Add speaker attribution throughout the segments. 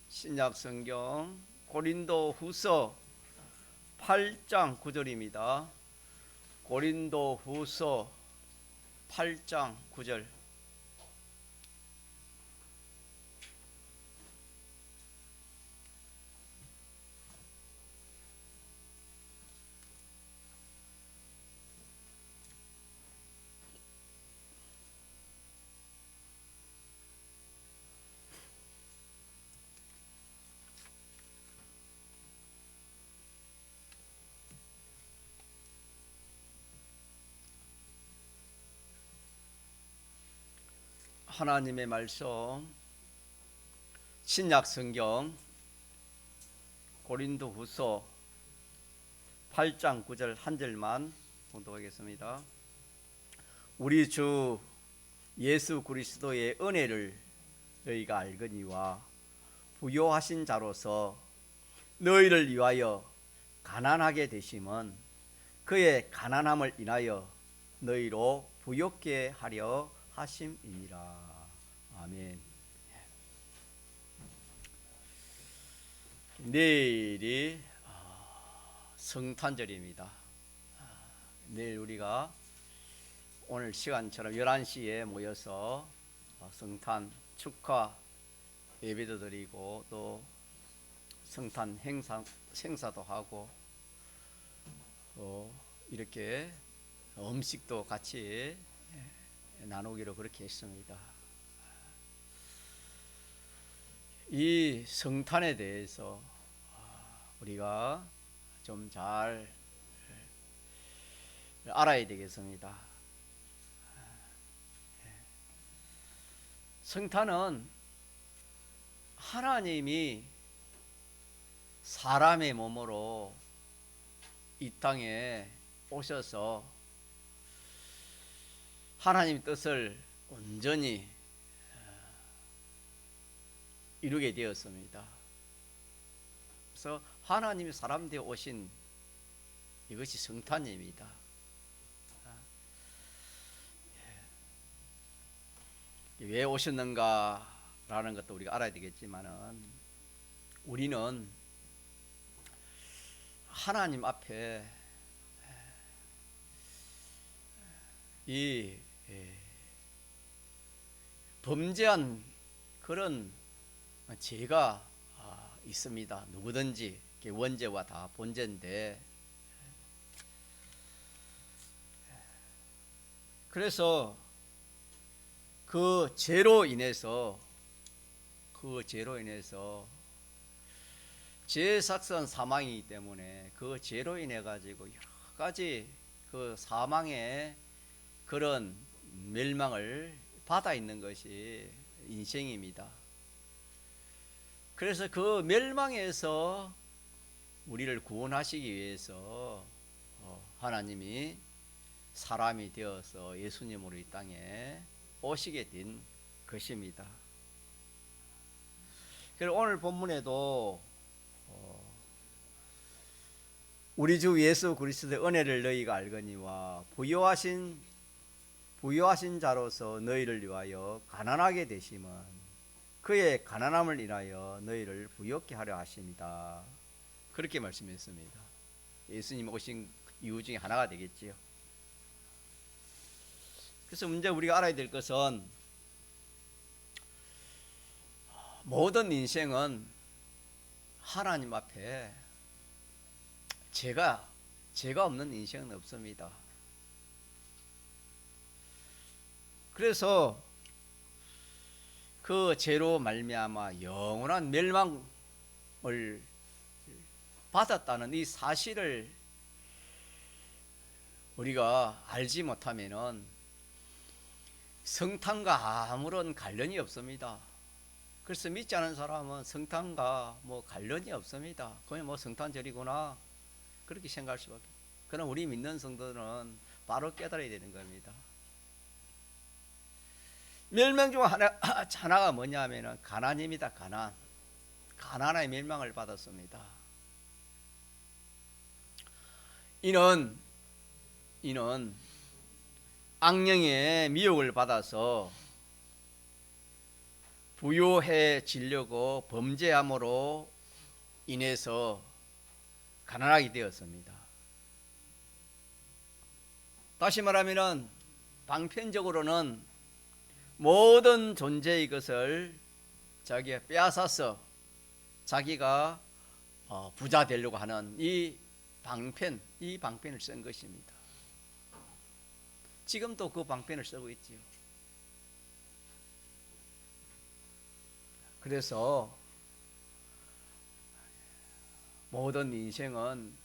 Speaker 1: 신약 성경 고린도 후서 8장 9절입니다. 고린도 후서 8장 9절. 하나님의 말씀 신약 성경 고린도 후서 8장 9절 한 절만 봉독하겠습니다. 우리 주 예수 그리스도의 은혜를 너희가 알거니와 부요하신 자로서 너희를 위하여 가난하게 되심은 그의 가난함을 인하여 너희로 부요케 하려 하심이니라. 아멘. 내일이 성탄절입니다. 내일 우리가 오늘 시간처럼 11시에 모여서 성탄 축하 예배도 드리고 또 성탄 행사도 하고 이렇게 음식도 같이 나누기로 그렇게 했습니다. 이 성탄에 대해서 우리가 좀 잘 알아야 되겠습니다. 성탄은 하나님이 사람의 몸으로 이 땅에 오셔서 하나님의 뜻을 온전히 이루게 되었습니다. 그래서 하나님이 사람 되어 오신 이것이 성탄입니다. 왜 오셨는가라는 것도 우리가 알아야 되겠지만은 우리는 하나님 앞에 이 범죄한 그런 죄가 있습니다. 누구든지 원죄와 다 본죄인데, 그래서 그 죄로 인해서 죄삭선 사망이기 때문에 그 죄로 인해 가지고 여러 가지 그 사망의 그런 멸망을 받아 있는 것이 인생입니다. 그래서 그 멸망에서 우리를 구원하시기 위해서 하나님이 사람이 되어서 예수님으로 이 땅에 오시게 된 것입니다. 그래서 오늘 본문에도 우리 주 예수 그리스도의 은혜를 너희가 알거니와 부요하신 자로서 너희를 위하여 가난하게 되심은 그의 가난함을 인하여 너희를 부요케 하려 하십니다. 그렇게 말씀했습니다. 예수님 오신 이유 중에 하나가 되겠지요. 그래서 먼저 우리가 알아야 될 것은 모든 인생은 하나님 앞에 죄가 없는 인생은 없습니다. 그래서 그 죄로 말미암아 영원한 멸망을 받았다는 이 사실을 우리가 알지 못하면은 성탄과 아무런 관련이 없습니다. 그래서 믿지 않은 사람은 성탄과 관련이 없습니다. 그냥 성탄절이구나 그렇게 생각할 수밖에. 그러나 우리 믿는 성도는 바로 깨달아야 되는 겁니다. 멸망 중 하나가 뭐냐면은 가난입니다. 가난의 멸망을 받았습니다. 이는 악령의 미혹을 받아서 부유해지려고 범죄함으로 인해서 가난하게 되었습니다. 다시 말하면 방편적으로는 모든 존재의 것을 자기가 빼앗아서 자기가 부자 되려고 하는 이 방편을 쓴 것입니다. 지금도 그 방편을 쓰고 있지요. 그래서 모든 인생은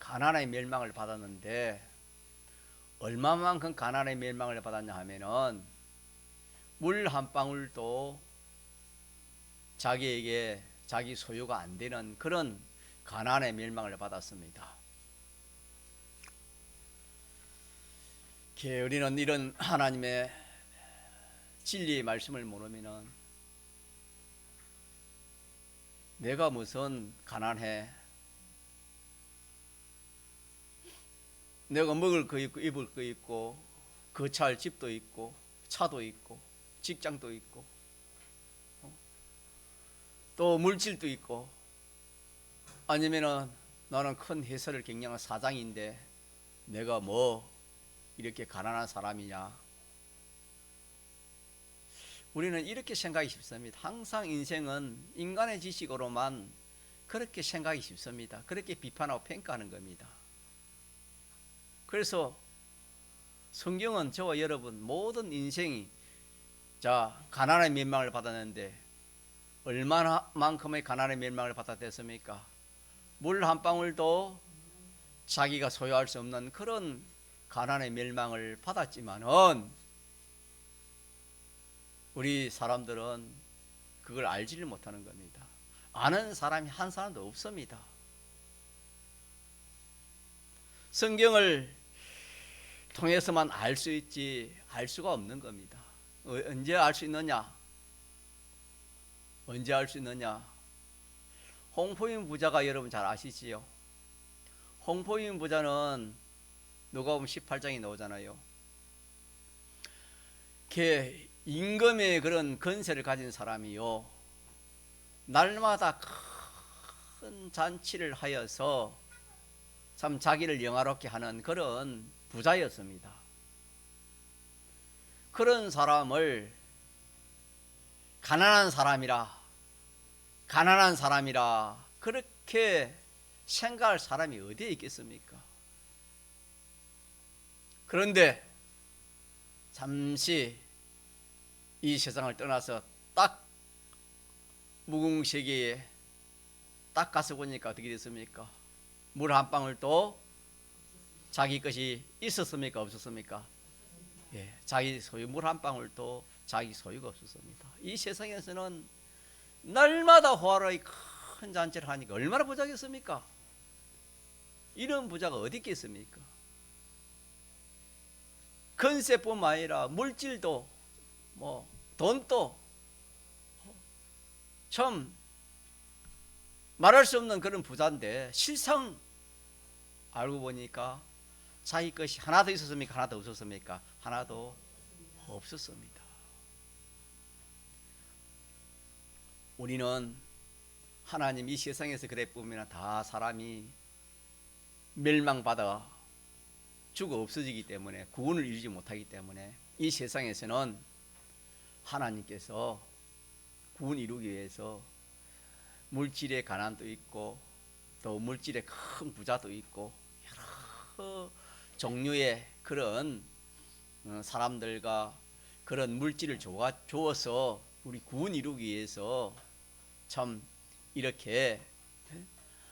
Speaker 1: 가난의 멸망을 받았는데 얼마만큼 가난의 멸망을 받았냐 하면은 물 한 방울도 자기에게 자기 소유가 안 되는 그런 가난의 멸망을 받았습니다. 우리는 이런 하나님의 진리의 말씀을 모르면은 내가 무슨 가난해? 내가 먹을 거 있고 입을 거 있고 거처할 집도 있고 차도 있고 직장도 있고 또 물질도 있고 아니면은 나는 큰 회사를 경영한 사장인데 내가 뭐 이렇게 가난한 사람이냐? 우리는 이렇게 생각이 쉽습니다. 항상 인생은 인간의 지식으로만 그렇게 생각이 쉽습니다. 그렇게 비판하고 평가하는 겁니다. 그래서 성경은 저와 여러분 모든 인생이 가난의 멸망을 받았는데 얼마만큼의 가난의 멸망을 받았겠습니까? 물 한 방울도 자기가 소유할 수 없는 그런 가난의 멸망을 받았지만은 우리 사람들은 그걸 알지를 못하는 겁니다. 아는 사람이 한 사람도 없습니다. 성경을 통해서만 알 수 있지 알 수가 없는 겁니다. 언제 알 수 있느냐? 언제 알 수 있느냐? 홍포인 부자가 여러분 잘 아시지요? 홍포인 부자는 누가복음 18장에 나오잖아요. 걔 임금의 그런 건세를 가진 사람이요, 날마다 큰 잔치를 하여서 참 자기를 영화롭게 하는 그런 부자였습니다. 그런 사람을 가난한 사람이라 그렇게 생각할 사람이 어디에 있겠습니까? 그런데 잠시 이 세상을 떠나서 딱 무궁세계에 딱 가서 보니까 어떻게 됐습니까? 물 한 방울도 자기 것이 있었습니까? 없었습니까? 예, 자기 소유 물 한 방울도 자기 소유가 없었습니다. 이 세상에서는 날마다 호화로이 큰 잔치를 하니까 얼마나 부자겠습니까? 이런 부자가 어디 있겠습니까? 건세뿐만 아니라 물질도 돈도 참 말할 수 없는 그런 부자인데 실상 알고 보니까 자기 것이 하나도 있었습니까? 하나도 없었습니까? 하나도 없었습니다. 우리는 하나님 이 세상에서 그래 보면 다 사람이 멸망받아 죽어 없어지기 때문에 구원을 이루지 못하기 때문에 이 세상에서는 하나님께서 구원 이루기 위해서 물질의 가난도 있고 또 물질의 큰 부자도 있고 여러 종류의 그런 사람들과 그런 물질을 주어서 우리 구원 이루기 위해서 참 이렇게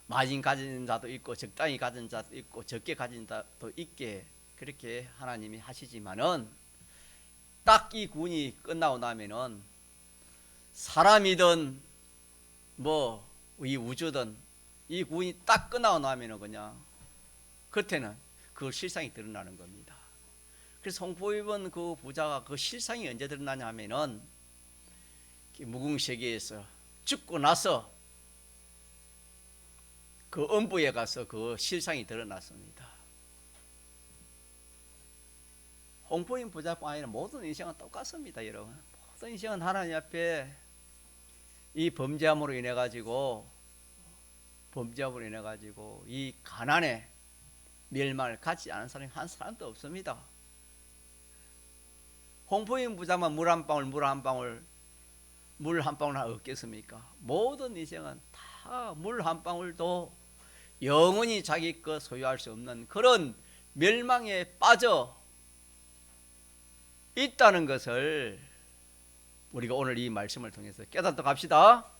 Speaker 1: 많이 가진 자도 있고 적당히 가진 자도 있고 적게 가진 자도 있게 그렇게 하나님이 하시지만은 딱 이 구원이 끝나고 나면은 사람이든 이 우주든 이 구원이 딱 끝나고 나면은 그냥 그때는 그 실상이 드러나는 겁니다. 그래서 홍포입은 그 부자가 그 실상이 언제 드러나냐 하면은 무궁세계에서 죽고 나서 그 음부에 가서 그 실상이 드러났습니다. 홍포인 부자뿐 아니라 모든 인생은 똑같습니다. 여러분, 모든 인생은 하나님 앞에 이 범죄함으로 인해 가지고 이 가난에 멸망을 갖지 않은 사람이 한 사람도 없습니다. 홍포인 부자만 물 한 방울 하나 얻겠습니까? 모든 인생은 다 물 한 방울도 영원히 자기 것 소유할 수 없는 그런 멸망에 빠져 있다는 것을 우리가 오늘 이 말씀을 통해서 깨닫도록 합시다.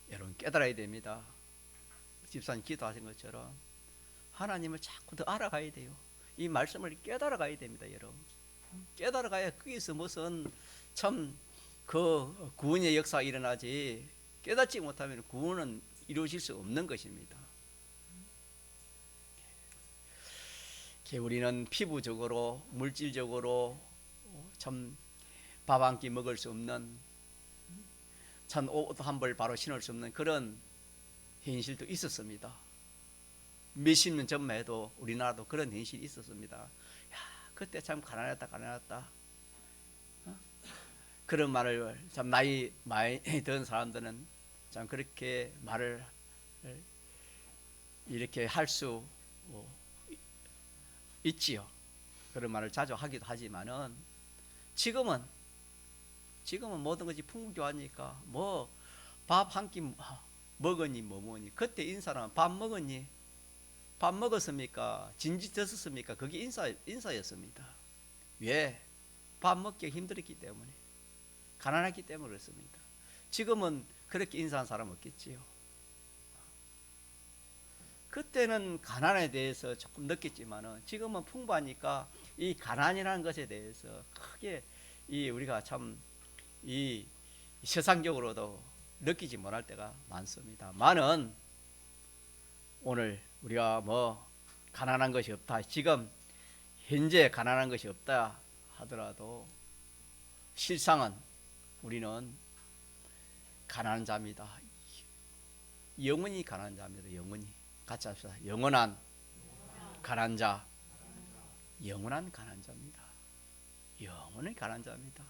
Speaker 1: 여러분 깨달아야 됩니다. 집사님 기도하신 것처럼 하나님을 자꾸 더 알아가야 돼요. 이 말씀을 깨달아가야 됩니다. 여러분 깨달아가야 거기서 무슨 참 그 구원의 역사가 일어나지, 깨닫지 못하면 구원은 이루어질 수 없는 것입니다. 우리는 피부적으로 물질적으로 참 밥 한 끼 먹을 수 없는, 참 옷 한 벌 바로 신을 수 없는 그런 현실도 있었습니다. 몇십 년 전만 해도 우리나라도 그런 현실이 있었습니다. 야, 그때 참 가난했다. 그런 말을 참 나이 많이 든 사람들은 참 그렇게 말을 이렇게 할 수 있지요. 그런 말을 자주 하기도 하지만은 지금은 모든 것이 풍부하니까 뭐 밥 한 끼 먹었니 뭐 먹었니. 그때 인사는 밥 먹었니, 밥 먹었습니까, 진지 드셨습니까, 그게 인사였습니다. 왜? 밥 먹기 힘들었기 때문에, 가난했기 때문에 그렇습니다. 지금은 그렇게 인사한 사람 없겠지요. 그때는 가난에 대해서 조금 느꼈지만은 지금은 풍부하니까 이 가난이라는 것에 대해서 크게 우리가 참 이 세상적으로도 느끼지 못할 때가 많습니다만은 오늘 우리가 뭐 가난한 것이 없다, 지금 현재 가난한 것이 없다 하더라도 실상은 우리는 가난한 자입니다. 영원히 가난한 자입니다. 영원히. 같이 합시다. 영원한 가난한 자. 영원한 가난한 자입니다. 영원히 가난한 자입니다.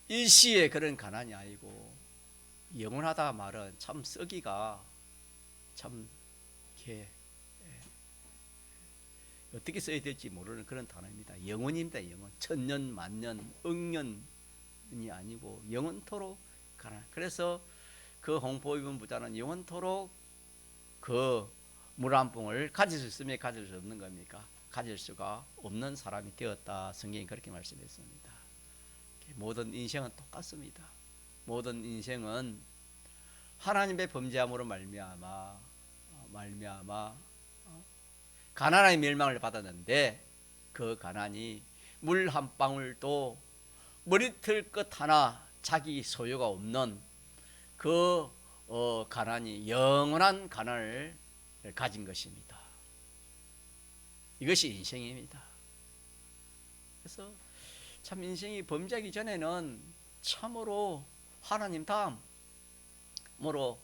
Speaker 1: 일시의 그런 가난이 아니고 영원하다 말은 참 쓰기가 참 이렇게 어떻게 써야 될지 모르는 그런 단어입니다. 영원입니다. 영원. 천년, 만년, 억년이 아니고 영원토록 가난. 그래서 그 홍포 입은 부자는 영원토록 그 물 한 봉을 가질 수 있으면 가질 수 없는 겁니까? 가질 수가 없는 사람이 되었다. 성경이 그렇게 말씀했습니다. 모든 인생은 똑같습니다. 모든 인생은 하나님의 범죄함으로 말미암아 가난의 멸망을 받았는데 그 가난이 물 한 방울도 머리털 끝 하나 자기 소유가 없는 그 가난이 영원한 가난을 가진 것입니다. 이것이 인생입니다. 그래서 참 인생이 범죄하기 전에는 참으로 하나님 다음으로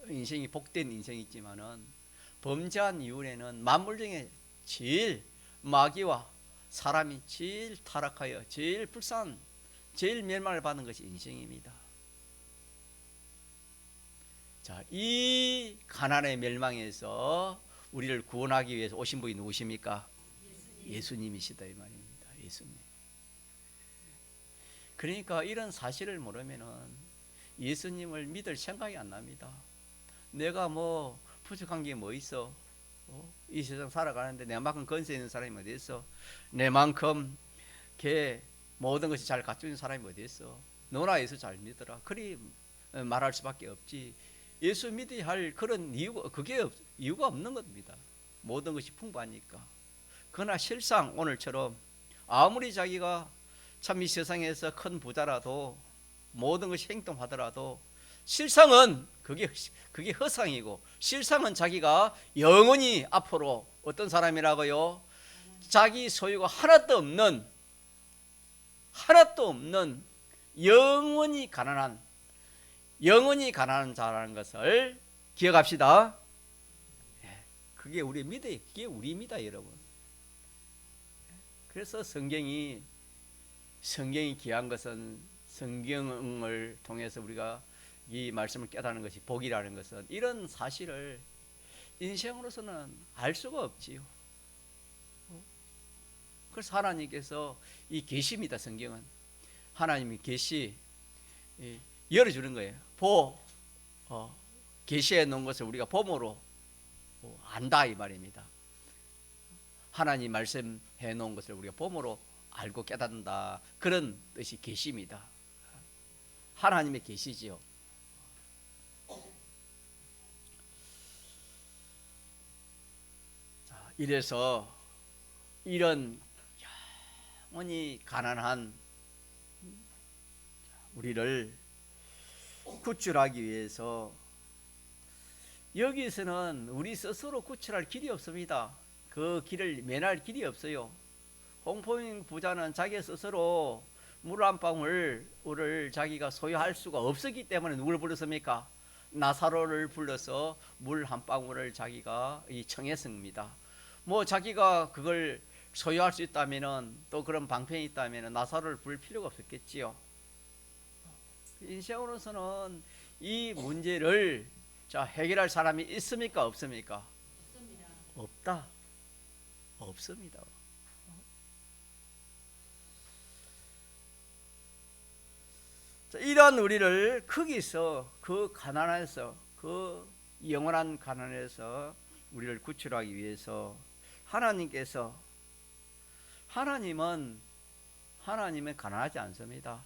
Speaker 1: 인생이 복된 인생이지만은 범죄한 이후에는 만물 중에 제일 마귀와 사람이 제일 타락하여 제일 불쌍한, 제일 멸망을 받는 것이 인생입니다. 자, 이 가난의 멸망에서 우리를 구원하기 위해서 오신 분이 누구십니까? 예수님이시다 이 말입니다. 예수님. 그러니까 이런 사실을 모르면은 예수님을 믿을 생각이 안 납니다. 내가 뭐 부족한 게 뭐 있어? 이 세상 살아가는데 내만큼 건세 있는 사람이 어디 있어? 내만큼 모든 것이 잘 갖추는 사람이 어디 있어? 너나 예수 잘 믿어라. 그리 말할 수밖에 없지. 예수 믿어야 할 그런 이유가 없는 겁니다. 모든 것이 풍부하니까. 그러나 실상 오늘처럼 아무리 자기가 참 이 세상에서 큰 부자라도 모든 것이 행동하더라도 실상은 그게 허상이고, 실상은 자기가 영원히 앞으로 어떤 사람이라고요? 자기 소유가 하나도 없는 영원히 가난한 자라는 것을 기억합시다. 그게 우리입니다, 여러분. 그래서 성경이 귀한 것은 성경을 통해서 우리가 이 말씀을 깨닫는 것이 복이라는 것은 이런 사실을 인생으로서는 알 수가 없지요. 그래서 하나님께서 이 계시입니다. 성경은 하나님이 계시 열어주는 거예요. 계시해 놓은 것을 우리가 봄으로 안다 이 말입니다. 하나님 말씀해 놓은 것을 우리가 봄으로 알고 깨닫는다, 그런 뜻이 계시입니다. 하나님의 계시지요. 이래서 이런 영원히 가난한 우리를 구출하기 위해서 여기서는 우리 스스로 구출할 길이 없습니다. 그 길을 면할 길이 없어요. 홍포인 부자는 자기 스스로 물 한 방울을 자기가 소유할 수가 없었기 때문에 누굴 불렀습니까? 나사로를 불러서 물 한 방울을 자기가 청했습니다. 뭐 자기가 그걸 소유할 수 있다면은, 또 그런 방편이 있다면은 나사로를 부를 필요가 없었겠지요. 인생으로서는 이 문제를 해결할 사람이 있습니까? 없습니까?
Speaker 2: 없습니다.
Speaker 1: 없다. 없습니다. 이러한 우리를 거기서, 그 가난에서, 그 영원한 가난에서 우리를 구출하기 위해서 하나님은 가난하지 않습니다.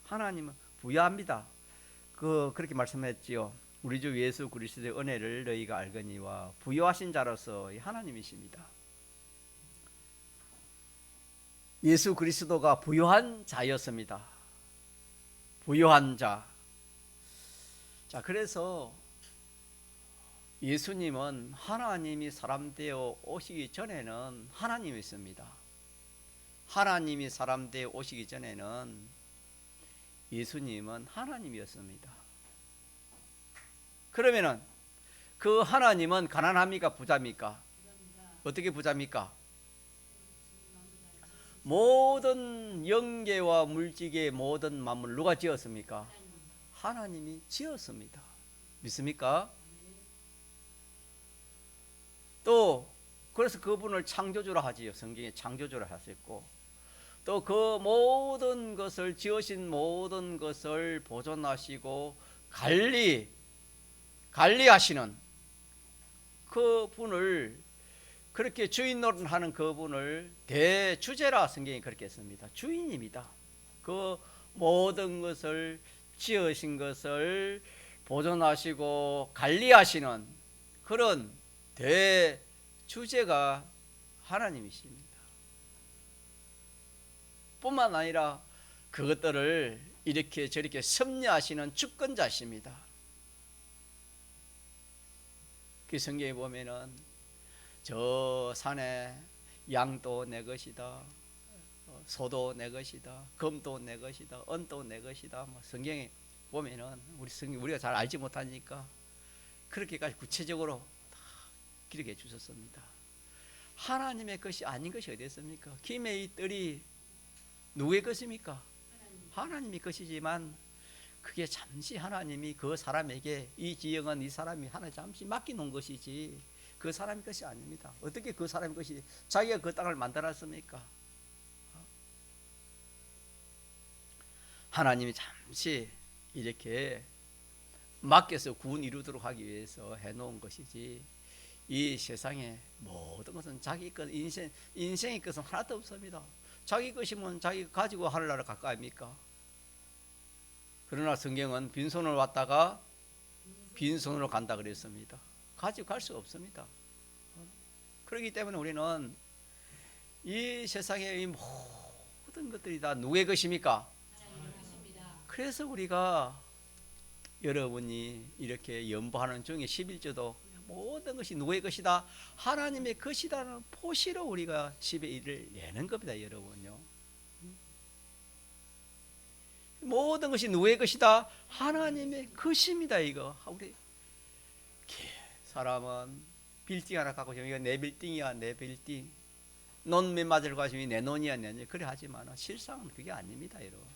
Speaker 1: 하나님은 부유합니다. 그렇게 말씀했지요. 우리 주 예수 그리스도의 은혜를 너희가 알거니와 부유하신 자로서 하나님이십니다. 예수 그리스도가 부유한 자였습니다. 부유한 자. 그래서 예수님은 하나님이 사람 되어 오시기 전에는 하나님이었습니다. 하나님이 사람 되어 오시기 전에는 예수님은 하나님이었습니다. 그러면은 그 하나님은 가난합니까? 부자입니까? 어떻게 부자입니까? 모든 영계와 물질의 모든 만물 누가 지었습니까? 하나님이 지었습니다. 믿습니까? 또 그래서 그분을 창조주라 하지요. 성경에 창조주라 하셨고, 또 그 모든 것을 지으신 모든 것을 보존하시고 관리하시는 그분을, 그렇게 주인 노릇하는 그분을 대주제라 성경이 그렇게 했습니다. 주인입니다. 그 모든 것을 지으신 것을 보존하시고 관리하시는 그런 대주제가 하나님이십니다. 뿐만 아니라 그것들을 이렇게 저렇게 섭리하시는 주권자십니다. 그 성경에 보면은 저 산에 양도 내 것이다, 소도 내 것이다, 금도 내 것이다, 은도 내 것이다. 뭐 성경에 보면은 우리가 잘 알지 못하니까 그렇게까지 구체적으로 다 기록해 주셨습니다. 하나님의 것이 아닌 것이 어디 있습니까? 김의 이 뜰이 누구의 것입니까? 하나님의 것이지만 그게 잠시 하나님이 그 사람에게, 이 지형은 이 사람이 하나 잠시 맡겨놓은 것이지 그 사람의 것이 아닙니다. 어떻게 그 사람의 것이 자기가 그 땅을 만들었습니까? 하나님이 잠시 이렇게 맡겨서 구원 이루도록 하기 위해서 해놓은 것이지, 이 세상의 모든 것은 자기 것, 인생의 것은 하나도 없습니다. 자기 것이면 자기가 가지고 하늘나라 가까이입니까? 그러나 성경은 빈손으로 왔다가 빈손으로 간다 그랬습니다. 가지고 갈 수가 없습니다. 그렇기 때문에 우리는 이 세상의 이 모든 것들이 다 누구의 것입니까? 그래서 우리가, 여러분이 이렇게 연보하는 중에 11조도 모든 것이 누구의 것이다? 하나님의 것이다는 포시로 우리가 10의 1을 내는 겁니다, 여러분요. 모든 것이 누구의 것이다? 하나님의 것입니다. 이거 우리 사람은 빌딩 하나 갖고 싶으면 이거 내 빌딩이야, 내 빌딩. 논 몇 마디를 가지고 내 논이야, 내 논. 그래 하지만 실상은 그게 아닙니다, 여러분.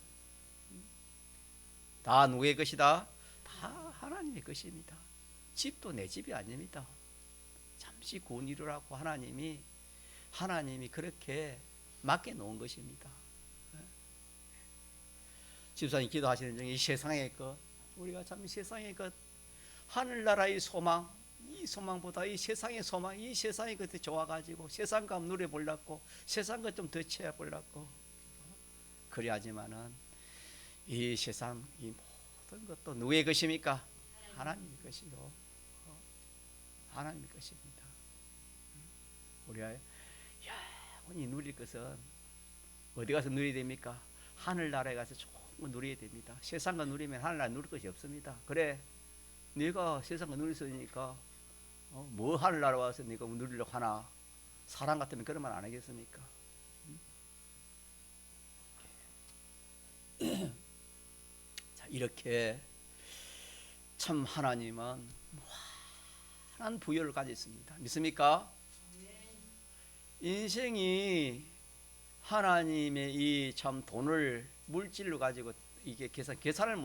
Speaker 1: 다 누구의 것이다? 다 하나님의 것입니다. 집도 내 집이 아닙니다. 잠시 구원 이루라고 하나님이 그렇게 맡겨 놓은 것입니다. 집사님 기도하시는 중에 이 세상의 것, 우리가 참 세상의 것, 하늘나라의 소망, 이 소망보다 이 세상의 소망, 이 세상의 것에 좋아가지고 세상감 누려보려고, 세상 것 좀 더 채워보려고 그래야지만은 이 세상 이 모든 것도 누구의 것입니까? 하나님의 것이요, 하나님의 것입니다. 우리가 영원히 누릴 것은 어디 가서 누려야 됩니까? 하늘나라에 가서 조금 누려야 됩니다. 세상과 누리면 하늘나라 누릴 것이 없습니다. 그래, 네가 세상과 누릴 수 있으니까 뭐 하늘나라 와서 네가 누리려고 하나? 사람 같으면 그런 말 안 하겠습니까? 자, 이렇게 참 하나님은 무한한 부여를 가졌습니다. 믿습니까? 인생이 하나님의 이 참 돈을 물질로 가지고 이게 계산을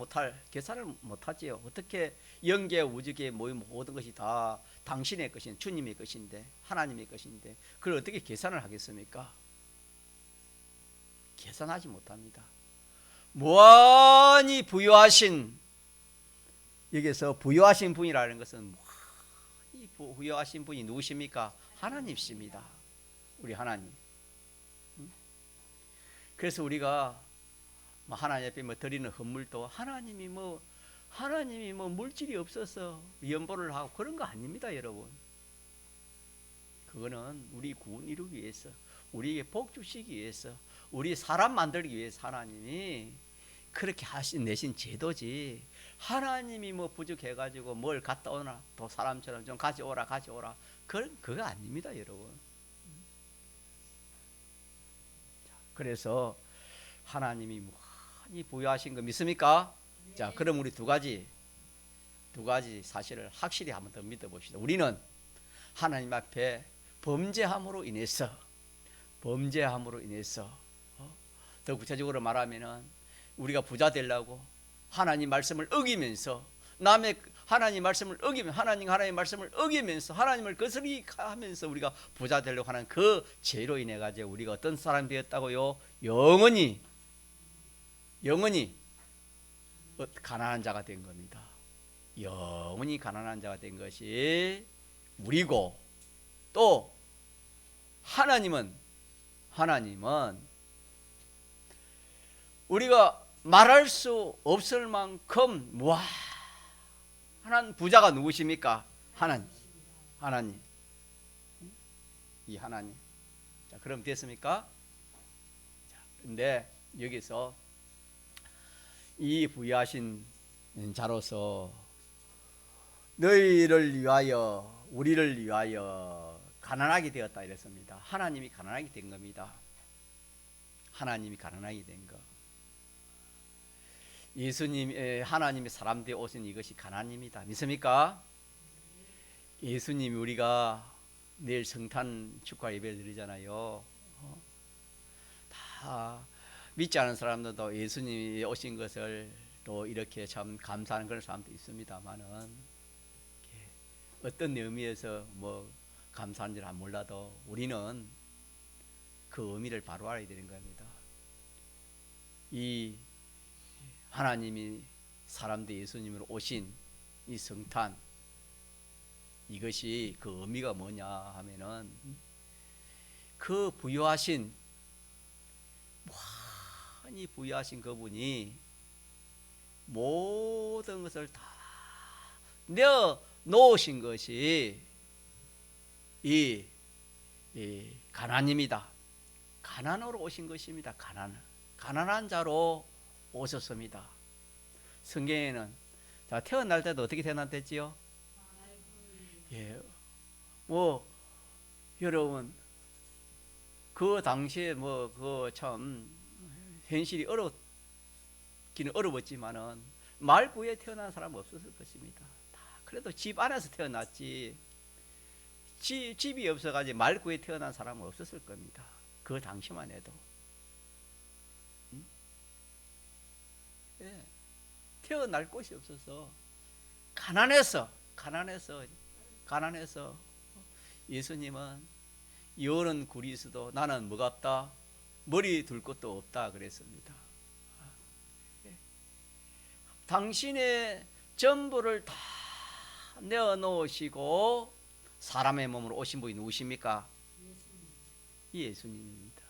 Speaker 1: 못하지요. 어떻게 영계 우주계 모든 것이 다 당신의 것인 주님의 것인데, 하나님의 것인데 그걸 어떻게 계산을 하겠습니까? 계산하지 못합니다. 무한히 부여하신, 여기서 부여하신 분이라는 것은 무한히 부여하신 분이 누구십니까? 하나님이십니다. 우리 하나님. 그래서 우리가 하나님 앞에 드리는 헌물도 하나님이 물질이 없어서 연보를 하고 그런 거 아닙니다, 여러분. 그거는 우리 구원 이루기 위해서, 우리에게 복 주시기 위해서, 우리 사람 만들기 위해서 하나님이 그렇게 내신 제도지. 하나님이 부족해가지고 뭘 갖다 오나, 또 사람처럼 좀 가져오라 그거 아닙니다, 여러분. 그래서 하나님이 무한히 부여하신 거 믿습니까? 네. 자, 그럼 우리 두 가지 사실을 확실히 한번 더 믿어봅시다. 우리는 하나님 앞에 범죄함으로 인해서 더 구체적으로 말하면은 우리가 부자 되려고 하나님 말씀을 어기면서 하나님 말씀을 어기면서 하나님을 거스르게 하면서 우리가 부자 되려고 하는 그 죄로 인해 가지고 우리가 어떤 사람이 되었다고요? 영원히 가난한 자가 된 겁니다. 영원히 가난한 자가 된 것이 우리고, 또 하나님은 우리가 말할 수 없을 만큼 무한한 부자가 누구십니까? 하나님. 이 하나님. 자, 그럼 됐습니까? 자, 근데 여기서 이 부여하신 자로서 너희를 위하여, 우리를 위하여 가난하게 되었다 이랬습니다. 하나님이 가난하게 된 겁니다. 하나님이 가난하게 된 것. 하나님의 사람 되어 오신 이것이 가난입니다. 믿습니까? 예수님이, 우리가 내일 성탄 축하 예배를 드리잖아요. 다 믿지 않은 사람들도 예수님이 오신 것을 또 이렇게 참 감사하는 그런 사람도 있습니다만은, 어떤 의미에서 감사한지를 몰라도 우리는 그 의미를 바로 알아야 되는 겁니다. 이 하나님이 사람들 예수님으로 오신 이 성탄, 이것이 그 의미가 뭐냐 하면은, 그 무한히 부여하신 그분이 모든 것을 다 내어 놓으신 것이 이 가난입니다. 가난으로 오신 것입니다. 가난한 자로 오셨습니다. 성경에는, 자, 태어날 때도 어떻게 태어났댔지요? 예, 여러분 그 당시에 그 참 현실이 어렵기는 어려웠지만은 말구에 태어난 사람은 없었을 것입니다. 다 그래도 집 안에서 태어났지, 집이 없어가지고 말구에 태어난 사람은 없었을 겁니다. 그 당시만 해도. 예. 태어날 곳이 없어서 가난해서 예수님은 여는 굴이 있어도 나는 뭐가 없다? 머리 둘 것도 없다 그랬습니다. 당신의 전부를 다 내어놓으시고 사람의 몸으로 오신 분이 누구십니까? 예수님입니다.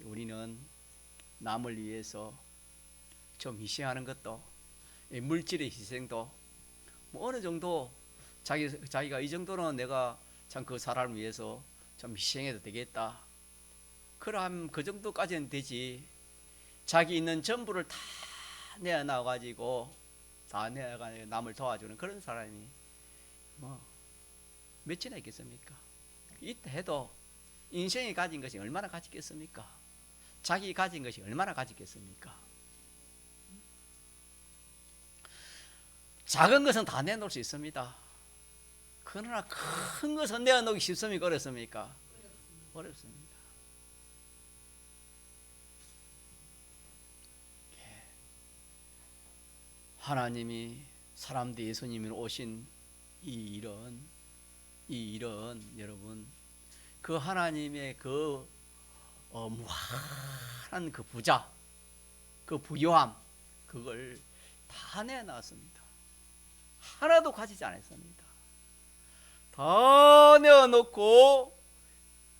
Speaker 1: 우리는 남을 위해서 좀 희생하는 것도, 물질의 희생도 뭐 어느 정도 자기가 이 정도는 내가 참 그 사람을 위해서 좀 희생해도 되겠다, 그럼 그 정도까지는 되지. 자기 있는 전부를 다 내어놔가지고 남을 도와주는 그런 사람이 뭐 몇이나 있겠습니까? 있다 해도 인생이 가진 것이 얼마나 가치 있겠습니까? 자기 가진 것이 얼마나 가치 있겠습니까? 작은 것은 다 내놓을 수 있습니다. 그러나 큰 것은 내어놓기 쉽습니까? 어렵습니까? 어렵습니다. 하나님이 사람들 예수님이 오신 이 일은 여러분, 그 하나님의 그 무한한 그 부자, 그 부요함, 그걸 다 내놨습니다. 하나도 가지지 않았습니다. 다 내어놓고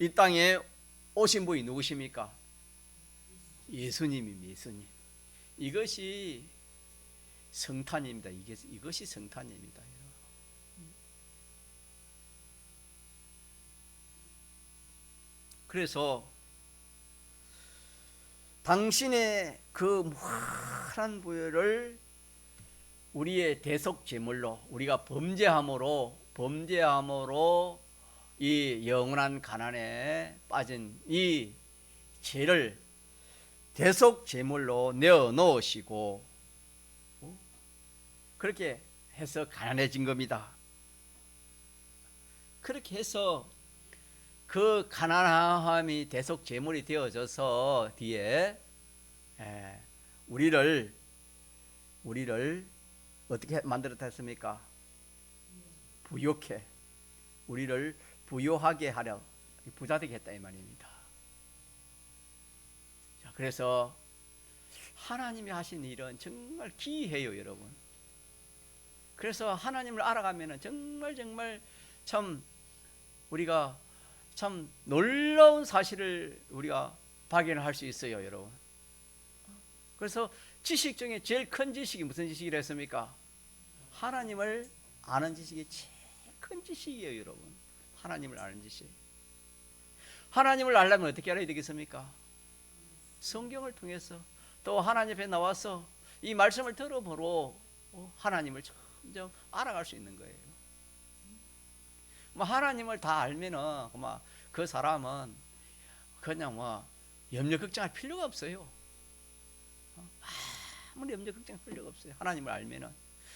Speaker 1: 이 땅에 오신 분이 누구십니까? 예수님입니다. 예수님. 이것이 성탄입니다. 이것이 성탄입니다. 그래서 당신의 그 무한한 부여를 우리의 대속 제물로, 우리가 범죄함으로 이 영원한 가난에 빠진 이 죄를 대속 제물로 내어 놓으시고, 그렇게 해서 가난해진 겁니다. 그렇게 해서 그 가난함이 대속 제물이 되어져서 뒤에 우리를 어떻게 만들었다 했습니까? 부욕해, 우리를 부요하게 하려, 부자되게 했다 이 말입니다. 자, 그래서 하나님이 하신 일은 정말 기이해요, 여러분. 그래서 하나님을 알아가면 정말 참 우리가 참 놀라운 사실을 우리가 발견할 수 있어요, 여러분. 그래서 지식 중에 제일 큰 지식이 무슨 지식이라 했습니까? 하나님을 아는 지식이 제일 큰 지식이에요, 여러분. 하나님을 아는 지식. 하나님을 알려면 어떻게 알아야 되겠습니까? 성경을 통해서, 또 하나님 앞에 나와서 이 말씀을 들어보러 하나님을 점점 알아갈 수 있는 거예요. 뭐 하나님을 다 알면은 그 사람은 그냥 염려 걱정할 필요가 없어요. 아무리 염려 걱정할 필요가 없어요. 하나님을 알면은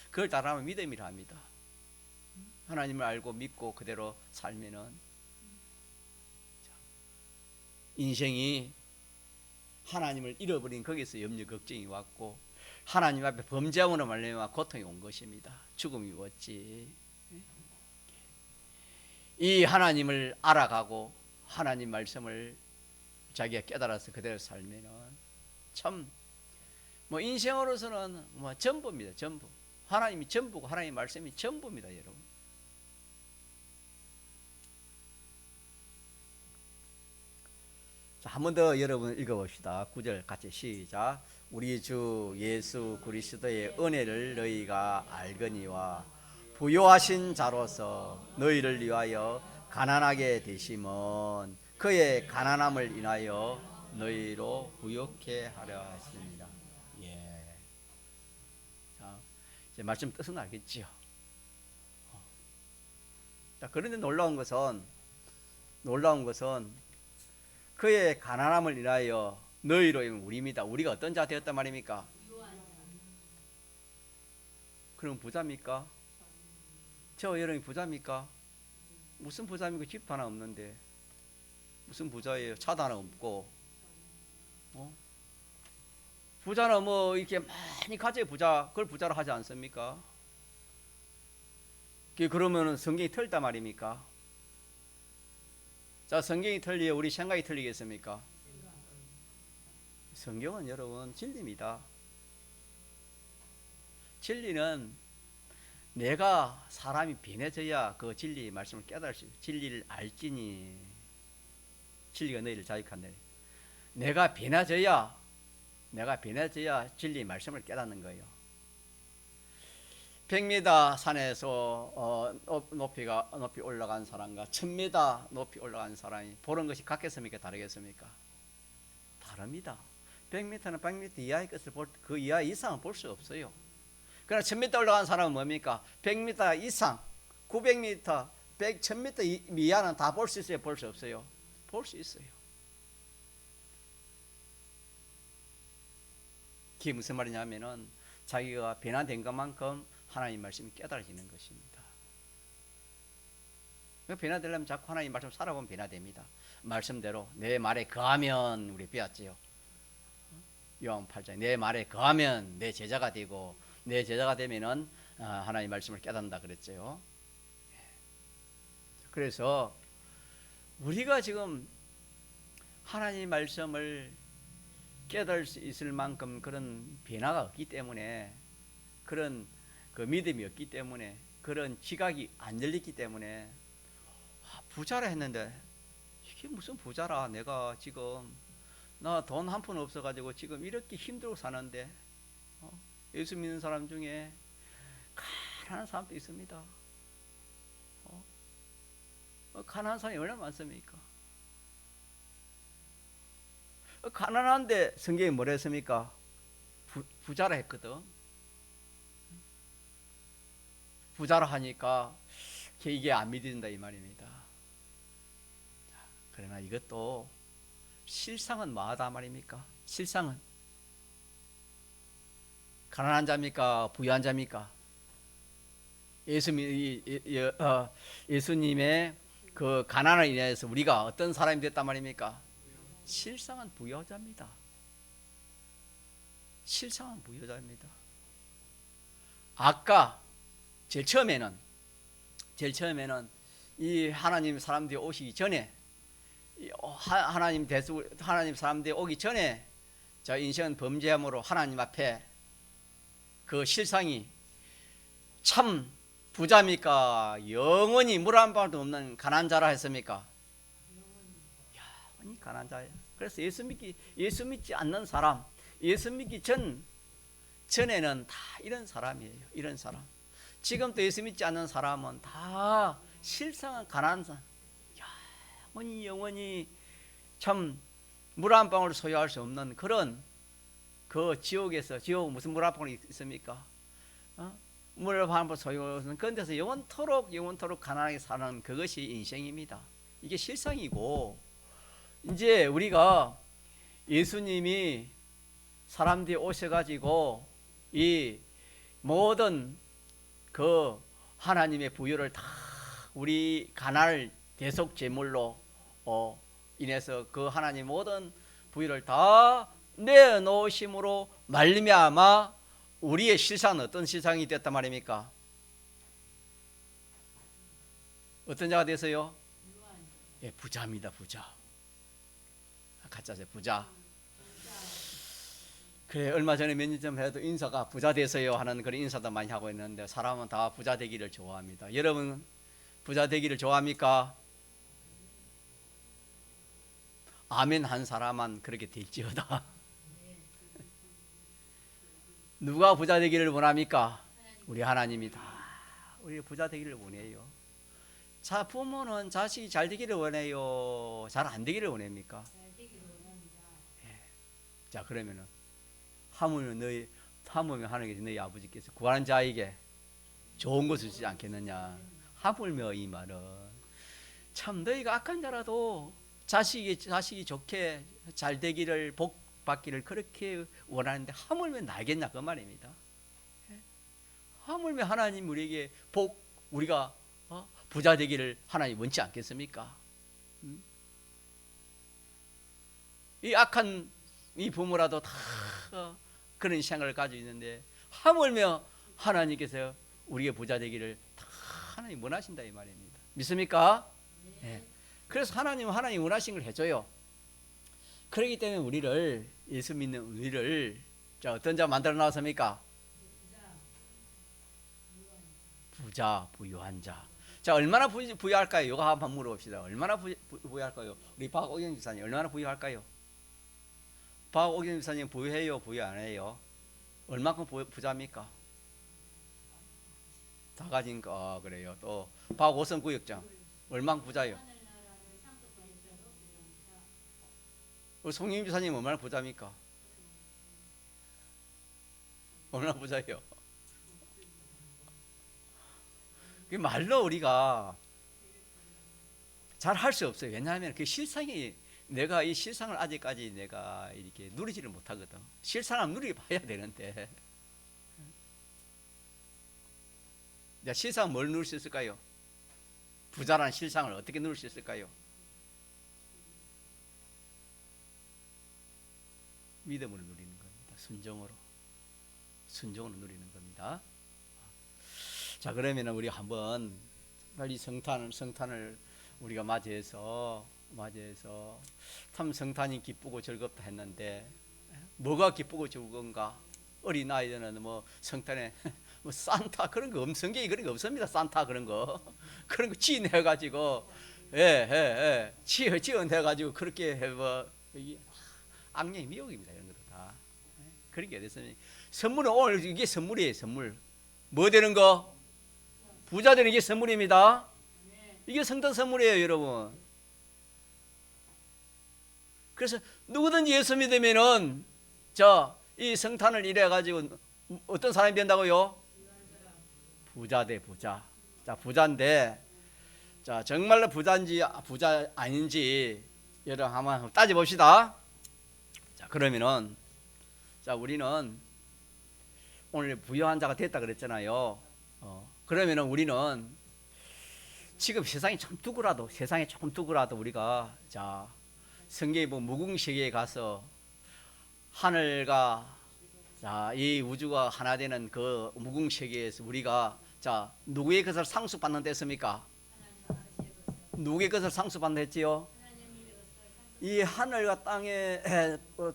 Speaker 1: 그걸 따라하면 믿음이라 합니다. 하나님을 알고 믿고 그대로 살면은 인생이 하나님을 잃어버린 거기서 염려 걱정이 왔고, 하나님 앞에 범죄함으로 말미암아 고통이 온 것입니다. 죽음이 왔지. 이 하나님을 알아가고 하나님 말씀을 자기가 깨달아서 그대로 살면은 참 인생으로서는 전부입니다. 전부. 하나님이 전부고 하나님 말씀이 전부입니다, 여러분. 자, 한 번 더 여러분 읽어봅시다. 9절 같이 시작. 우리 주 예수 그리스도의 은혜를 너희가 알거니와 부요하신 자로서 너희를 위하여 가난하게 되심은 그의 가난함을 인하여 너희로 부요케 하려 하십니다. 예. 자, 이제 말씀 뜻은 알겠지요. 자, 그런데 놀라운 것은 그의 가난함을 인하여 너희로 우리입니다. 우리가 어떤 자 되었단 말입니까? 그럼 부자입니까? 저 여러분이 부자입니까? 무슨 부자입니까? 집 하나 없는데 무슨 부자예요? 차도 하나 없고. 부자는 뭐 이렇게 많이 가져야 부자, 그걸 부자로 하지 않습니까? 그러면은 성경이 틀리단 말입니까? 자, 성경이 틀리에 우리 생각이 틀리겠습니까? 성경은 여러분 진리입니다. 진리는 내가 사람이 변해져야 그 진리 말씀을 깨달을 수 있어요. 진리를 알지니 진리가 너희를 자유한다. 내가 변해져야 진리 말씀을 깨닫는 거예요. 100m 산에서 높이 올라간 사람과 1000m 높이 올라간 사람이 보는 것이 같겠습니까? 다르겠습니까? 다릅니다. 100m는 100m 이하의 것을 그 이하 이상은 볼 수 없어요. 그러나 1000m 올라간 사람은 뭡니까? 100m 이상, 900m, 100, 1000m 이하는 다 볼 수 있어요? 볼 수 없어요? 볼 수 있어요. 그게 무슨 말이냐면은 자기가 변화된 것만큼 하나님 말씀이 깨달아지는 것입니다. 변화되려면 자꾸 하나님 말씀 살아보면 변화됩니다. 말씀대로 내 말에 거하면, 우리 배웠지요. 요한 8장 내 말에 거하면 내 제자가 되고, 내 제자가 되면은 하나님 말씀을 깨닫는다 그랬죠. 그래서 우리가 지금 하나님 말씀을 깨달을 수 있을 만큼 그런 변화가 없기 때문에, 그런 그 믿음이 없기 때문에, 그런 지각이 안 열리기 때문에 부자라 했는데 이게 무슨 부자라, 내가 지금 나 돈 한 푼 없어가지고 지금 이렇게 힘들고 사는데, 예수 믿는 사람 중에 가난한 사람도 있습니다. 가난한 사람이 얼마나 많습니까? 가난한데 성경이 뭐라 했습니까? 부자라 했거든. 부자라 하니까 이게 안 믿어진다 이 말입니다. 그러나 이것도 실상은 뭐하다 말입니까? 실상은 가난한 자입니까? 부유한 자입니까? 예수님의 그 가난을 인해서 우리가 어떤 사람이 됐단 말입니까? 실상은 부유자입니다. 실상은 부유자입니다. 아까 제일 처음에는 이 하나님 사람들이 오시기 전에, 하나님 사람들이 오기 전에 자, 인생은 범죄함으로 하나님 앞에 그 실상이 참 부자입니까? 영원히 물 한 방울도 없는 가난한 자라 했습니까? 영원히 가난한 자예요. 그래서 예수 믿지 않는 사람, 예수 믿기 전에는 다 이런 사람이에요. 이런 사람. 지금도 예수 믿지 않는 사람은 다 실상은 가난한 사람, 영원히 참 물 한 방울 소유할 수 없는 그런 그 지옥에서, 지옥 무슨 물 한 방울이 있습니까? 물 한 방울 소유할 수 없는 그런 데서 영원토록 가난하게 사는 그것이 인생입니다. 이게 실상이고, 이제 우리가 예수님이 사람들이 오셔가지고 이 모든 그 하나님의 부유를 다 우리 가난을 대속 제물로 인해서 그 하나님 모든 부유를 다 내놓으심으로 말미암아 우리의 실상은 어떤 실상이 됐단 말입니까? 어떤 자가 됐어요? 예, 부자입니다. 부자. 가짜죠, 부자. 그래, 얼마 전에 몇 년 전 해도 인사가 부자 되세요 하는 그런 인사도 많이 하고 있는데, 사람은 다 부자 되기를 좋아합니다. 여러분 부자 되기를 좋아합니까? 아멘 한 사람만 그렇게 될지어다. 누가 부자 되기를 원합니까? 우리 하나님이다. 우리 부자 되기를 원해요. 자, 부모는 자식이 잘 되기를 원해요? 잘 안 되기를 원합니까? 예. 자, 그러면은 하물며 하나님께서 너희 아버지께서 구하는 자에게 좋은 것을 주지 않겠느냐. 하물며 이 말은 참 너희가 악한 자라도 자식이 좋게 잘 되기를, 복 받기를 그렇게 원하는데 하물며 나겠냐 그 말입니다. 하물며 하나님 우리에게 복 우리가 부자 되기를 하나님 원치 않겠습니까? 이 악한 이 부모라도 다 그런 생각을 가지고 있는데 하물며 하나님께서 우리의 부자 되기를 다 하나님 원하신다 이 말입니다. 믿습니까? 네. 그래서 하나님 원하신 걸 해줘요. 그렇기 때문에 우리를 예수 믿는 우리를 자 어떤 자 만들어 놨습니까? 부자 부유한 자. 자 얼마나 부유할까요? 이거 한번 물어봅시다. 얼마나 부유할까요? 우리 박옥영 집사님 얼마나 부유할까요? 박옥영 집사님 부유해요? 부유 안 해요? 얼마큼 부자입니까? 다 가진 거 그래요. 또 박오선 구역장 얼마큼 부자예요? 우리 송임 집사님 얼마나 부자입니까? 얼마나 부자예요? 그 말로 우리가 잘 할 수 없어요. 왜냐하면 그 실상이 내가 이 실상을 아직까지 내가 이렇게 누리지를 못하거든. 실상을 누려봐야 되는데 실상 뭘 누릴 수 있을까요? 부자라는 실상을 어떻게 누릴 수 있을까요? 믿음으로 누리는 겁니다. 순종으로 누리는 겁니다. 자 그러면 우리 한번 빨리 성탄을 우리가 맞이해서 참 성탄이 기쁘고 즐겁다 했는데 뭐가 기쁘고 즐거운가? 어린 아이들은 뭐 성탄에 뭐 산타 그런 거 성경에 그런 거 없습니다. 산타 그런 거 지어내 가지고 지어내 가지고 그렇게 뭐 악령의 미혹입니다. 이런 것도 다 그런 게 됐습니다. 선물은 오늘 이게 선물이에요. 선물 뭐 되는 거? 부자 되는 게 선물입니다. 이게 성탄 선물이에요, 여러분. 그래서 누구든지 예수 믿으면은 이 성탄을 이래 가지고 어떤 사람이 된다고요? 부자 돼 부자. 자 부자인데 자 정말로 부자인지 부자 아닌지 여러분 한번 따져 봅시다. 자 그러면은 자 우리는 오늘 부유한 자가 됐다 그랬잖아요. 그러면은 우리는 지금 세상이 좀 두고라도 우리가 자 성경에 보면 무궁세계에 가서 하늘과 자 이 우주가 하나 되는 그 무궁세계에서 우리가 자 누구의 것을 상속받는 데습니까? 누구의 것을 상속받는 했지요? 이 하늘과 땅에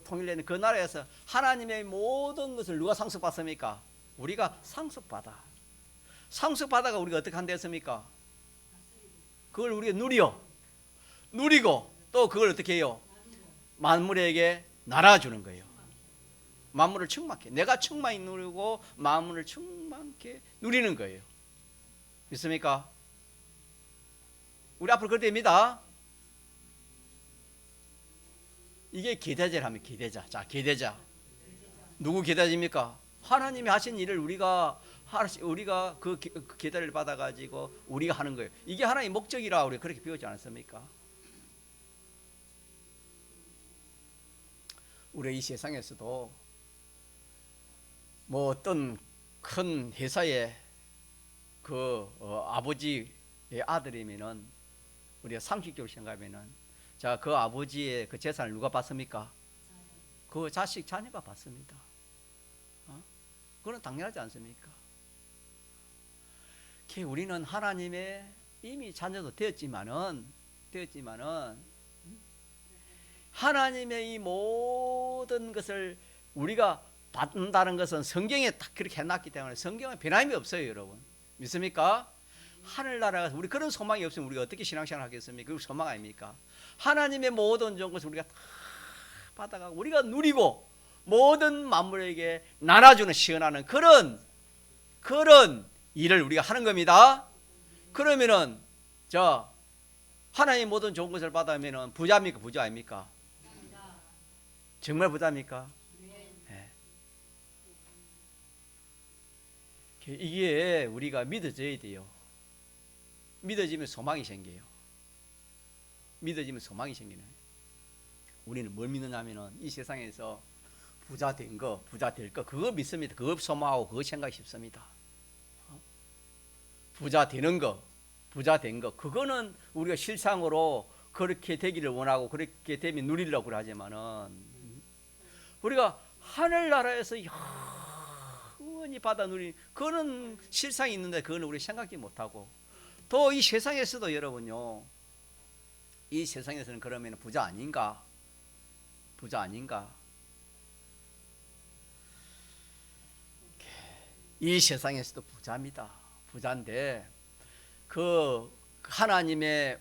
Speaker 1: 통일되는 그 나라에서 하나님의 모든 것을 누가 상속받습니까? 우리가 상속받아가 우리가 어떻게 한다 했습니까? 그걸 우리가 누리고 또 그걸 어떻게 해요? 만물에게 나눠주는 거예요. 만물을 충만케 내가 충만히 누리고 만물을 충만케 누리는 거예요. 믿습니까? 우리 앞으로 그렇게 됩니다. 이게 계대자를 하면 계대자. 자 계대자 누구 계대자입니까? 하나님이 하신 일을 우리가 그 계대를 받아가지고 우리가 하는 거예요. 이게 하나님의 목적이라 우리가 그렇게 배우지 않았습니까? 우리 이 세상에서도 뭐 어떤 큰 회사의 아버지의 아들이면은 우리가 30개월 생각하면은 자 그 아버지의 그 재산을 누가 받습니까? 그 자녀가 받습니다. 그건 당연하지 않습니까? 우리는 하나님의 이미 자녀도 되었지만은 하나님의 이 모든 것을 우리가 받는다는 것은 성경에 딱 그렇게 해놨기 때문에 성경은 변함이 없어요, 여러분. 믿습니까? 하늘나라가 우리 그런 소망이 없으면 우리가 어떻게 신앙생활 하겠습니까? 그 소망 아닙니까? 하나님의 모든 좋은 것을 우리가 다 받아가고 우리가 누리고 모든 만물에게 나눠주는 시원하는 그런 일을 우리가 하는 겁니다. 그러면은 하나님 모든 좋은 것을 받으면은 부자입니까? 부자 아닙니까? 정말 부자입니까? 네. 이게 우리가 믿어져야 돼요. 믿어지면 소망이 생겨요. 우리는 뭘 믿느냐면은 이 세상에서 부자 될 거 그거 믿습니다. 그거 소망하고 그거 생각이 쉽습니다. 부자 되는 거, 부자 된 거, 그거는 우리가 실상으로 그렇게 되기를 원하고 그렇게 되면 누리려고 하지만은 우리가 하늘나라에서 영원히 받아 누리, 그거는 실상이 있는데 그거는 우리 생각지 못하고, 또 이 세상에서도 여러분요, 이 세상에서는 그러면 부자 아닌가? 부자 아닌가? 이 세상에서도 부자입니다. 부자인데 그 하나님의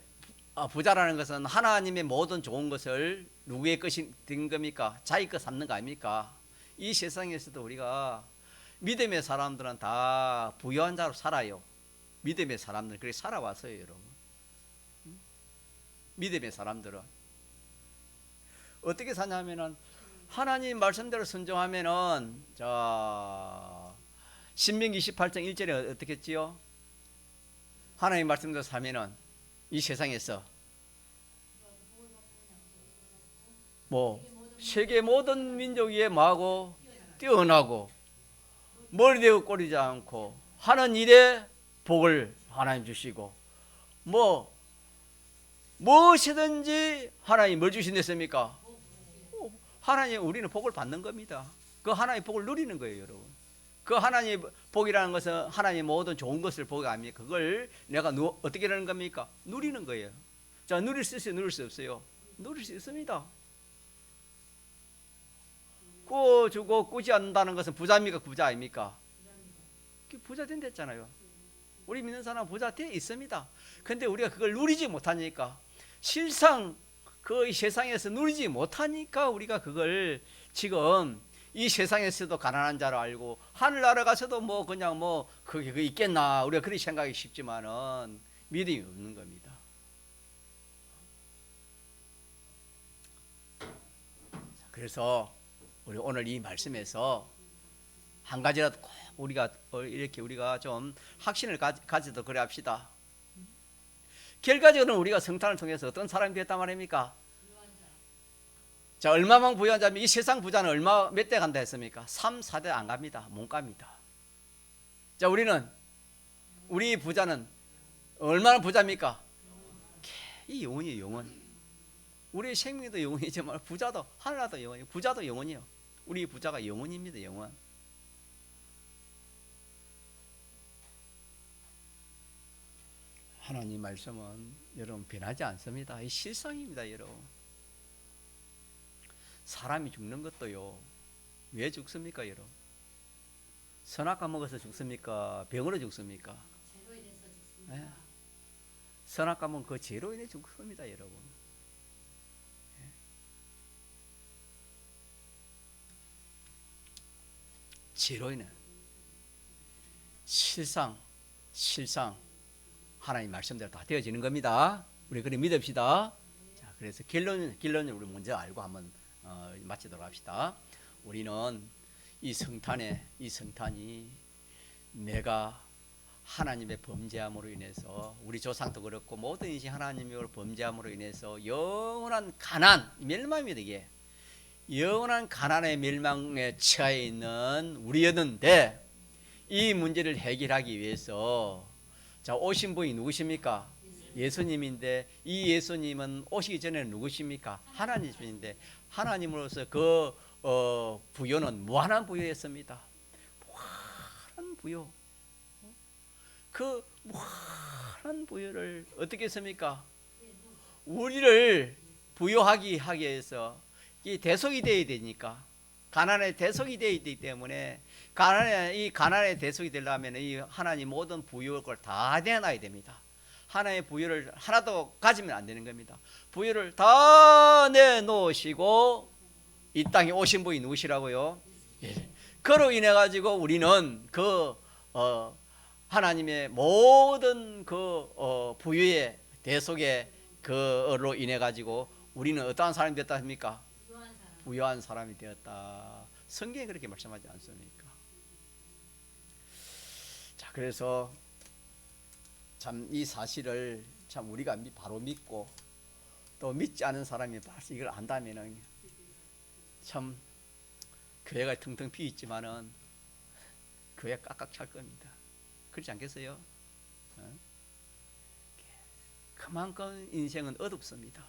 Speaker 1: 부자라는 것은 하나님의 모든 좋은 것을 누구의 것이 된 겁니까? 자기 것 삼는 거 아닙니까? 이 세상에서도 우리가 믿음의 사람들은 다 부유한 자로 살아요. 믿음의 사람들 그렇게 살아왔어요, 여러분. 믿음의 사람들은 어떻게 사냐면은 하나님 말씀대로 순종하면은, 자, 신명기 28장 1절에 어떻게 했지요? 하나님 말씀대로 사면은 이 세상에서 뭐 세계 모든 민족 위에 뭐하고 뛰어나고 머리 대고 꼬리지 않고 하는 일에 복을 하나님 주시고, 뭐 무엇이든지 하나님 뭘 주신댔습니까? 하나님, 우리는 복을 받는 겁니다. 그 하나님의 복을 누리는 거예요, 여러분. 그 하나님의 복이라는 것은 하나님의 모든 좋은 것을 복이 아닙니까? 그걸 내가 어떻게 하는 겁니까? 누리는 거예요. 자, 누릴 수 있어요, 누릴 수 없어요? 누릴 수 있습니다. 꾸어주고 꾸지 않는다는 것은 부자입니까, 부자 아닙니까? 부자 된댔잖아요. 우리 믿는 사람은 부자 돼 있습니다. 근데 우리가 그걸 누리지 못하니까, 실상 그 세상에서 누리지 못하니까 우리가 그걸 지금 이 세상에서도 가난한 자로 알고 하늘나라 가서도 뭐 그냥 뭐 그게 있겠나, 우리가 그렇게 생각하기 쉽지만은 믿음이 없는 겁니다. 그래서 우리 오늘 이 말씀에서 한 가지라도 꼭 우리가 이렇게 우리가 좀 확신을 가지도록 그래 합시다. 결과적으로는 우리가 성탄을 통해서 어떤 사람이 됐단 말입니까? 자, 얼마만 부유한 자면 이 세상 부자는 얼마 몇 대 간다 했습니까? 3, 4대 안 갑니다. 못 갑니다. 자, 우리 부자는 얼마나 부자입니까? 이 영혼이에요, 영혼. 우리의 생명도 영혼이지만 부자도 하늘나라도 영혼이에요. 부자도 영혼이에요. 우리 부자가 영혼입니다, 영혼. 하나님 말씀은 여러분 변하지 않습니다. 이 실상입니다, 여러분. 사람이 죽는 것도요, 왜 죽습니까, 여러분? 선악과 먹어서 죽습니까? 병으로 죽습니까?
Speaker 2: 죄로 인해서 죽습니다.
Speaker 1: 네. 선악과 먹은 그 죄로 인해 죽습니다, 여러분. 네. 죄로 인해. 실상 하나님 말씀대로 다 되어지는 겁니다. 우리 그래 믿읍시다. 자, 그래서 결론을 우리 먼저 알고 한번 마치도록 합시다. 우리는 이 성탄이 내가 하나님의 범죄함으로 인해서, 우리 조상도 그렇고 모든 인생 하나님의 범죄함으로 인해서 영원한 가난, 멸망입니다. 이게 영원한 가난의 멸망에 처해 있는 우리였는데, 이 문제를 해결하기 위해서 자, 오신 분이 누구십니까? 예수님인데, 이 예수님은 오시기 전에 누구십니까? 하나님이신데, 하나님으로서 그 부요는 무한한 부요였습니다. 무한한 부요. 그 무한한 부요를 어떻게 했습니까? 우리를 부요하기 위해서 이 대속이 되어야 되니까, 가난의 대속이 되어야 되기 때문에, 이 가난의 대속이 되려면 이 하나님 모든 부요를 다 내놔야 됩니다. 하나의 부요를 하나도 가지면 안 되는 겁니다. 부요를 다 내놓으시고 이 땅에 오신 분이 누구시라고요? 예. 그로 인해 가지고 우리는 그 하나님의 모든 그 부요의 대속의 그로 인해 가지고 우리는 어떠한 사람이 됐다 합니까? 부유한 사람이 되었다. 성경에 그렇게 말씀하지 않습니까? 자, 그래서 참 이 사실을 참 우리가 바로 믿고 또 믿지 않은 사람이 이걸 안다면은 참 교회가 텅텅 비어 있지만은 교회 깍깍 찰 겁니다. 그렇지 않겠어요? 그만큼 인생은 어둡습니다.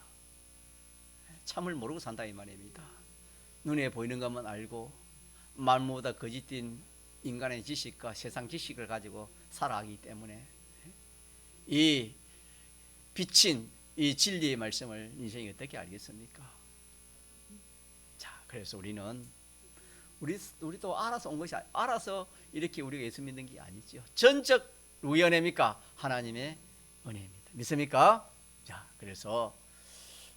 Speaker 1: 참을 모르고 산다 이 말입니다. 눈에 보이는 것만 알고 말보다 거짓된 인간의 지식과 세상 지식을 가지고 살아가기 때문에 이 비친 이 진리의 말씀을 인생이 어떻게 알겠습니까? 자, 그래서 우리도 알아서 온 것이 알아서 이렇게 우리가 예수 믿는 게 아니죠. 전적 누구의 은혜입니까? 하나님의 은혜입니다. 믿습니까? 자, 그래서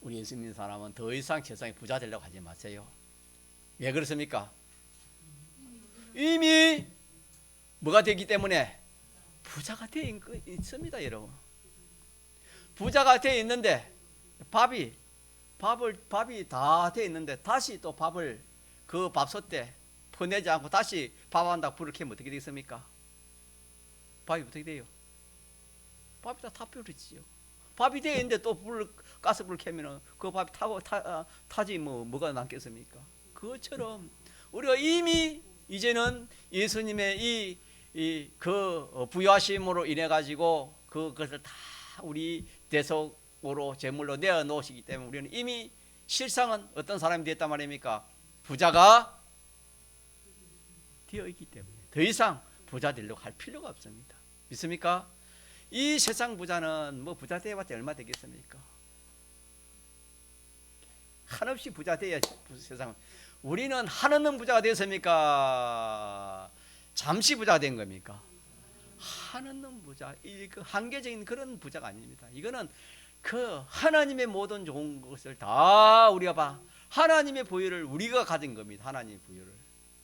Speaker 1: 우리 예수 믿는 사람은 더 이상 세상에 부자 되려고 하지 마세요. 왜 그렇습니까? 이미 뭐가 되기 때문에 부자가 되어 있습니다, 여러분. 부자가 되어 있는데 밥이 다 되어 있는데 다시 또 밥을 그 밥솥 때 퍼내지 않고 다시 밥한다고 불을 켜면 어떻게 되겠습니까? 밥이 어떻게 돼요? 밥이 다 타버리지요. 밥이 되어 있는데 또 가스불을 켜면은 그 밥이 타지 뭐가 남겠습니까? 그것처럼 우리가 이미 이제는 예수님의 그 부여하심으로 인해 가지고 그것을 다 우리 대속으로 제물로 내어 놓으시기 때문에 우리는 이미 실상은 어떤 사람이 됐단 말입니까? 부자가 되어 있기 때문에 더 이상 부자 되려고 할 필요가 없습니다. 믿습니까? 이 세상 부자는 뭐 부자 되어봤자 얼마 되겠습니까? 한없이 부자 되어야 세상은. 우리는 한없는 부자가 되었습니까? 잠시 부자가 된 겁니까? 한없는 부자, 그 한계적인 그런 부자가 아닙니다. 이거는 그 하나님의 모든 좋은 것을 다 우리가 하나님의 부여를 우리가 가진 겁니다. 하나님의 부여를.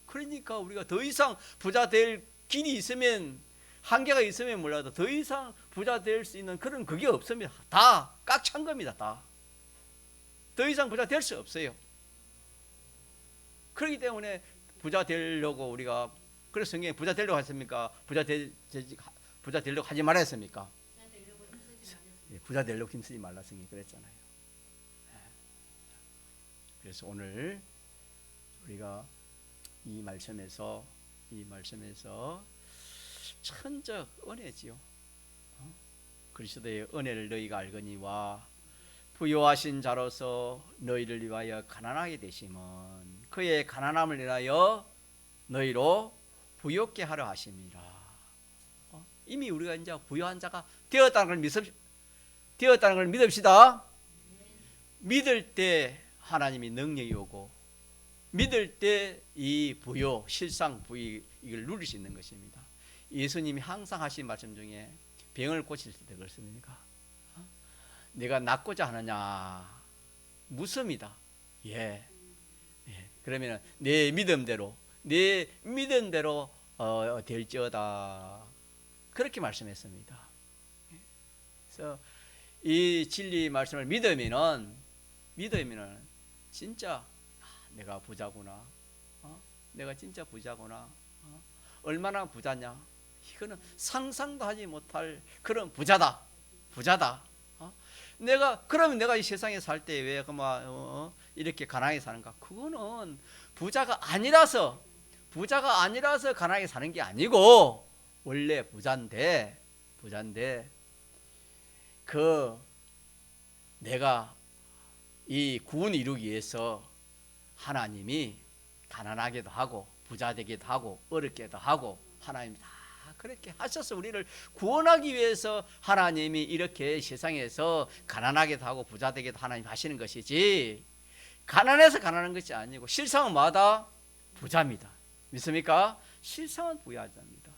Speaker 1: 그러니까 우리가 더 이상 부자 될 길이 있으면 한계가 있으면 몰라도 더 이상 부자 될 수 있는 그런 그게 없습니다. 다 꽉 찬 겁니다. 다. 더 이상 부자 될 수 없어요. 그렇기 때문에 부자 되려고 우리가 그래서 성경에 부자 되려고 했습니까? 부자 되려고 하지 말았습니까? 부자 되려고 힘쓰지 말라 성경이 그랬잖아요. 그래서 오늘 우리가 이 말씀에서 천적 은혜지요. 그리스도의 은혜를 너희가 알거니와 부요하신 자로서 너희를 위하여 가난하게 되심은 그의 가난함을 인하여 너희로 부요케 하려 하심이라. 이미 우리가 이제 부요한 자가 되었다는 걸 믿읍시다. 믿을 때 하나님이 능력이 오고 믿을 때 이 부요, 실상 부요 이걸 누릴 수 있는 것입니다. 예수님이 항상 하신 말씀 중에 병을 고칠 때 그렇습니까? 내가 낫고자 하느냐? 묻습니다. 예. 그러면 내 믿음대로 될지어다. 그렇게 말씀했습니다. 그래서 이 진리 말씀을 믿으면은 진짜 내가 부자구나. 내가 진짜 부자구나. 얼마나 부자냐? 이거는 상상도 하지 못할 그런 부자다. 그러면 내가 이 세상에 살 때 왜 이렇게 가난하게 사는가? 그거는 부자가 아니라서 가난하게 사는 게 아니고 원래 부자인데 내가 이 구원을 이루기 위해서 하나님이 가난하게도 하고 부자 되기도 하고 어렵게도 하고 하나님이 다 그렇게 하셔서 우리를 구원하기 위해서 하나님이 이렇게 세상에서 가난하게도 하고 부자 되게도 하나님 하시는 것이지 가난해서 가난한 것이 아니고 실상은 뭐다? 부자입니다. 믿습니까? 실상은 부자입니다.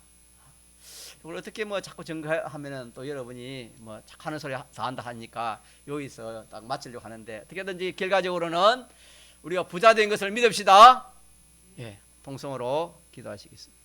Speaker 1: 이걸 어떻게 자꾸 증거하면은 또 여러분이 자꾸 하는 소리 다 한다 하니까 여기서 딱 맞추려고 하는데 어떻게든지 결과적으로는 우리가 부자 된 것을 믿읍시다. 예, 통성으로 기도하시겠습니다.